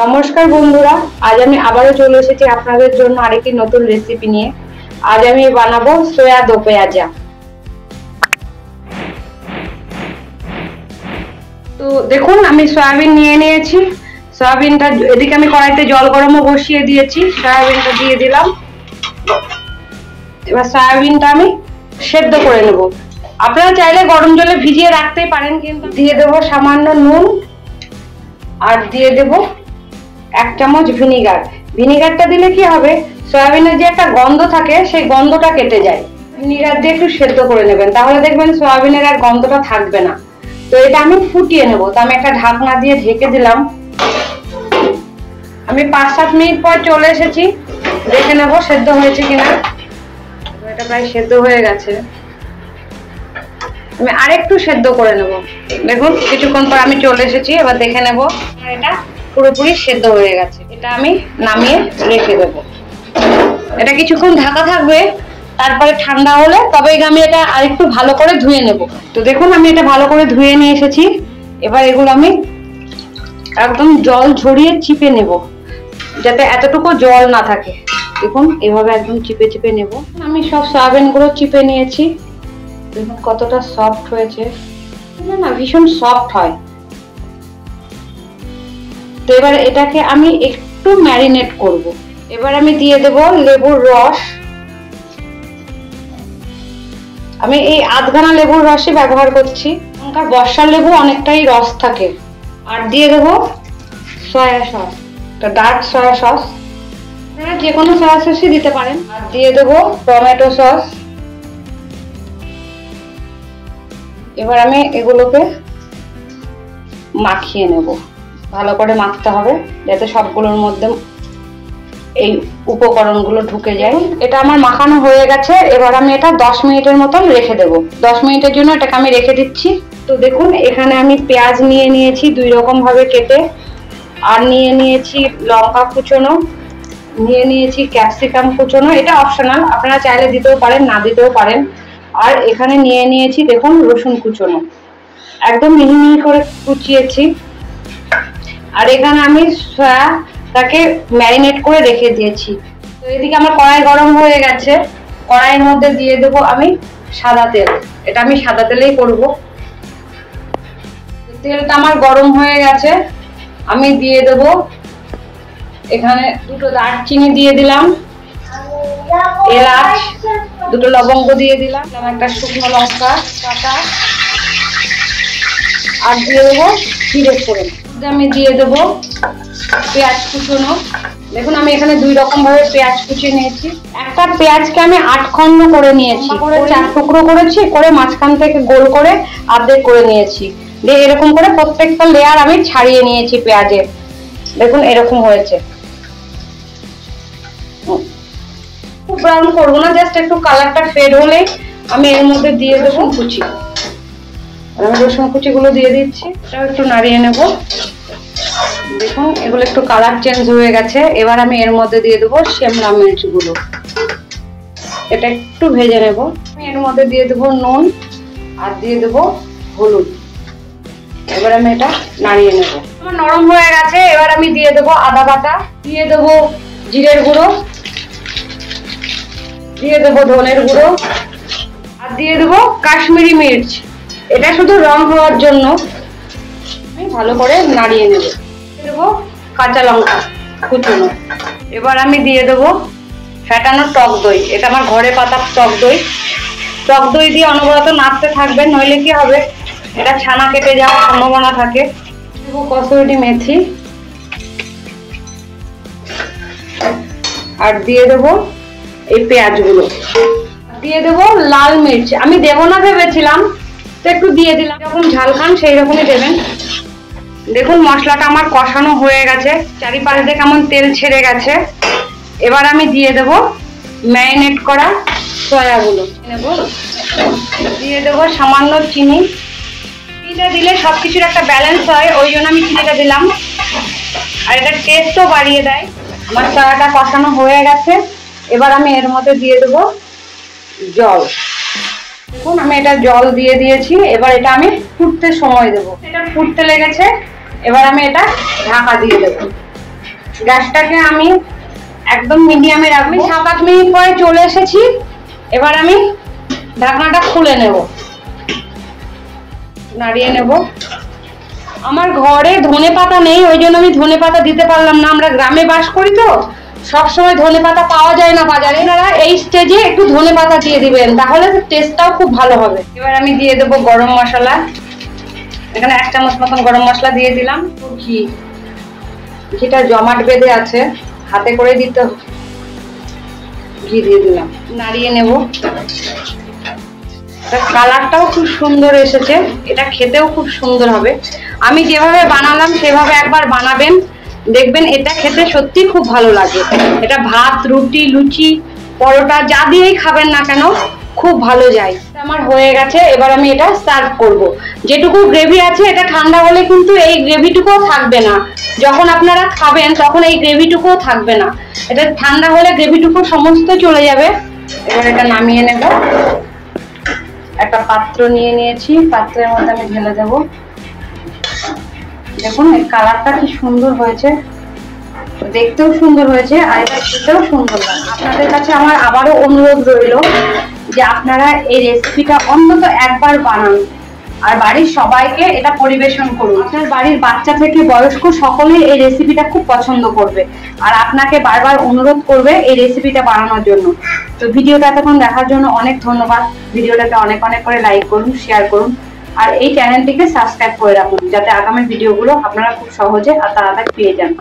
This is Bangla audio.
নমস্কার বন্ধুরা, আজ আমি আবারও চলে এসেছি আপনাদের জন্য আরেকটি নতুন রেসিপি নিয়ে। আজ আমি বানাবো সয়া দো পেঁয়াজা। তো দেখুন, আমি সয়াবিন নিয়ে নিয়েছি। সয়াবিনটা এদিকে আমি কড়াইতে জল গরমও বসিয়ে দিয়েছি, সয়াবিনটা দিয়ে দিলাম। এবার সয়াবিনটা আমি সেদ্ধ করে নেব। আপনারা চাইলে গরম জলে ভিজিয়ে রাখতেই পারেন, কিন্তু দিয়ে দেবো সামান্য নুন আর দিয়ে দেবো 1 চামচ ভিনিগার। ভিনিগারটা দিলে কি হবে, সয়াবিনের যে একটা গন্ধ থাকে সেই গন্ধটা কেটে যায়। ভিনিগার দিয়ে একটু সেদ্ধ করে নেবেন, তাহলে দেখবেন সয়াবিনের আর গন্ধটা থাকবে না। তো এটা আমি ফুটিয়ে নেব। তো আমি একটা ঢাকনা দিয়ে ঢেকে দিলাম। আমি 5-7 মিনিট পর চলে এসেছি, দেখে নেব সেদ্ধ হয়েছে কিনা। এটা প্রায় সেদ্ধ হয়ে গেছে, আমি আরেকটু সেদ্ধ করে নেব। দেখুন কিছুক্ষণ পর আমি চলে এসেছি, এবার দেখে নেব এটা পুরোপুরি সেদ্ধ হয়ে গেছে। এটা আমি নামিয়ে রেখে দেব। এটা কিছুক্ষণ ঢাকা থাকবে, তারপরে ঠান্ডা হলে তবে আমি এটা আরেকটু ভালো করে ধুয়ে নেব। তো দেখুন আমি এটা ভালো করে ধুয়ে নিয়ে এসেছি। এবার এগুলো আমি একদম জল ঝরিয়ে চিপে নেব, যাতে এতটুকু জল না থাকে। দেখুন এভাবে একদম চিপে চিপে নেব। আমি সব সয়াবিন গুলো চিপে নিয়েছি। দেখুন কতটা সফট হয়েছে, না ভীষণ সফট হয়। তো এবার এটাকে আমি একটু ম্যারিনেট করব। এবার আমি দিয়ে দেব লেবুর রস। আমি এই আধখানা লেবুর রসই ব্যবহার করছি, কারণ বর্ষার লেবু অনেকটাই রস থাকে। আর দিয়ে দেব soya sauce, dark soya sauce, আপনারা যে কোনো সয়া সসই দিতে পারেন। আর দিয়ে দেব টমেটো সস। এবার আমি এগুলোকে মাখিয়ে নেব। ভালো করে মাখতে হবে যাতে সবগুলোর মধ্যে এই উপকরণগুলো ঢুকে যায়। এটা আমার মাখানো হয়ে গেছে। এবার আমি এটা 10 মিনিটের মতন রেখে দেব। 10 মিনিটের জন্য এটাকে আমি রেখে দিচ্ছি। তো দেখুন এখানে আমি পেঁয়াজ নিয়ে নিয়েছি 2 রকম ভাবে কেটে, আর নিয়ে নিয়েছি লঙ্কা কুচোনো, নিয়ে নিয়েছি ক্যাপসিকাম কুচোনো। এটা অপশনাল, আপনারা চাইলে দিতেও পারেন, না দিতেও পারেন। আর এখানে নিয়ে নিয়েছি দেখুন রসুন কুচোনো, একদম মিহি মিহি করে কুচিয়েছি। আর এখানে আমি সয়াটাকে ম্যারিনেট করে রেখে দিয়েছি। তো এদিকে আমার কড়াই গরম হয়ে গেছে। কড়াইয়ের মধ্যে দিয়ে দেবো আমি সাদা তেল। এটা আমি সাদা তেলেই করব। তেলটা আমার গরম হয়ে গেছে। আমি দিয়ে দেব এখানে 2টো দারচিনি দিয়ে দিলাম, এলাচ, 2টো লবঙ্গ দিয়ে দিলাম, একটা শুকনো লঙ্কা কাটা, আর দিয়ে দেবো জিরে ফোড়ন। আমি দিয়ে দেবো পেঁয়াজ কুচোনো। দেখুন আমি এখানে 2 রকম ভাবে পেঁয়াজ কুচিয়ে নিয়েছি। একটা পেঁয়াজকে আমি 8 খন্ড করে নিয়েছি, করে 4 টুকরো করেছি, করে মাঝখান থেকে গোল করে অর্ধেক করে নিয়েছি। দিয়ে এরকম করে প্রত্যেকটা লেয়ার আমি ছাড়িয়ে নিয়েছি পেঁয়াজের। দেখুন এরকম হয়েছে। খুব ব্রাউন করবো না, জাস্ট একটু কালারটা ফেড হলে আমি এর মধ্যে দিয়ে দেবো কুচি। আমি রসুন কুচি গুলো দিয়ে দিচ্ছি, এটাও একটু নাড়িয়ে নেব। দেখুন এগুলো একটু কালার চেঞ্জ হয়ে গেছে। এবার আমি এর মধ্যে দিয়ে দেবো শিমলা মির্চ গুলো, এটা একটু ভেজে নেব। এর মধ্যে দিয়ে দেবো নুন আর দিয়ে দেবো হলুদ। এবার আমি এটা নাড়িয়ে নেব। আমার নরম হয়ে গেছে। এবার আমি দিয়ে দেবো আদা বাটা, দিয়ে দেবো জিরের গুঁড়ো, দিয়ে দেবো ধনের গুঁড়ো, আর দিয়ে দেবো কাশ্মীরি মির্চ। এটা শুধু রং হওয়ার জন্য। আমি ভালো করে নাড়িয়ে নেব। দেবো কাঁচা লঙ্কা কুচনো। এবার আমি দিয়ে দেবো ফ্যাটানো টক দই। এটা আমার ঘরে পাতা টক দই। টক দই দিয়ে অনবরত নাড়তে থাকবেন, নইলে কি হবে এটা ছানা কেটে যাওয়ার সম্ভাবনা থাকে। দেবো কসুরি মেথি, আর দিয়ে দেবো এই পেঁয়াজগুলো, দিয়ে দেবো লাল মির্চ। আমি দেবো না ভেবেছিলাম, তো একটু দিয়ে দিলাম। যখন ঝাল খান সেই রকমই দেবেন। দেখুন মশলাটা আমার কষানো হয়ে গেছে, চারিপাশ দিয়ে কেমন তেল ছেড়ে গেছে। এবার আমি দিয়ে দেবো ম্যারিনেট করা সয়াগুলো নেব, দিয়ে দেবো সামান্য চিনি। চিনিটা দিলে সবকিছুর একটা ব্যালেন্স হয়, ওই জন্য আমি চিনিটা দিলাম, আর এটা টেস্টও বাড়িয়ে দেয়। আমার সয়াটা কষানো হয়ে গেছে। এবার আমি এর মধ্যে দিয়ে দেবো জল। দেখুন আমি এটা জল দিয়ে দিয়েছি। এবার এটা আমি ফুটতে সময় দেবো। এটা ফুটতে লেগেছে, এবার আমি এটা ঢাকা দিয়ে দেবো। গ্যাসটাকে আমি একদম মিডিয়ামে রাখবো। 7-8 মিনিট পরে চলে এসেছি। এবার আমি ঢাকনাটা খুলে নেব, নাড়িয়ে নেব। আমার ঘরে ধনেপাতা নেই, ওই জন্য আমি ধনেপাতা দিতে পারলাম না। আমরা গ্রামে বাস করি তো, সবসময় ধনেপাতা পাওয়া যায় না বাজারে। আপনারা এই স্টেজে একটু ধনেপাতা দিয়ে দিবেন, তাহলে টেস্টটাও খুব ভালো হবে। এবার আমি দিয়ে দেবো গরম মশলা। এখানে 1 চামচ মতন গরম মশলা দিয়ে দিলাম। ঘি, ঘিটা জমাট বেঁধে আছে, হাতে করে দিতে হবে। ঘি দিয়ে দিলাম, নাড়িয়ে নেব। কালারটাও খুব সুন্দর এসেছে, এটা খেতেও খুব সুন্দর হবে। আমি যেভাবে বানালাম সেভাবে একবার বানাবেন, দেখবেন এটা খেতে সত্যি খুব ভালো লাগে। এটা ভাত, রুটি, লুচি, পরোটা যা দিয়েই খাবেন না কেন খুব ভালো যায়। আমার হয়ে গেছে, এবার আমি এটা সার্ভ করব। যেটুকু গ্রেভি আছে এটা ঠান্ডা হলে কিন্তু এই গ্রেভিটুকুও থাকবে না। যখন আপনারা খাবেন তখন এই গ্রেভিটুকুও থাকবে না, এটা ঠান্ডা হলে গ্রেভিটুকু সমস্ত চলে যাবে। এবার এটা নামিয়ে নেব। একটা পাত্র নিয়ে নিয়েছি, পাত্রের মধ্যে আমি ঢেলে দেব। দেখুন এই কালারটা কি সুন্দর হয়েছে, দেখতেও সুন্দর হয়েছে আর এটা খেতেও সুন্দর লাগে। আপনাদের কাছে আমার আবারও অনুরোধ রইল যে আপনারা এই রেসিপিটা অন্তত একবার বানান আর বাড়ির সবাইকে এটা পরিবেশন করুন। আপনার বাড়ির বাচ্চা থেকে বয়স্ক সকলেই এই রেসিপিটা খুব পছন্দ করবে আর আপনাকে বারবার অনুরোধ করবে এই রেসিপিটা বানানোর জন্য। তো ভিডিওটা এতক্ষণ দেখার জন্য অনেক ধন্যবাদ। ভিডিওটাকে অনেক অনেক করে লাইক করুন, শেয়ার করুন আর এই চ্যানেলটিকে সাবস্ক্রাইব করে রাখুন, যাতে আগামী ভিডিওগুলো আপনারা খুব সহজে আর তাড়াতাড়ি পেয়ে যান।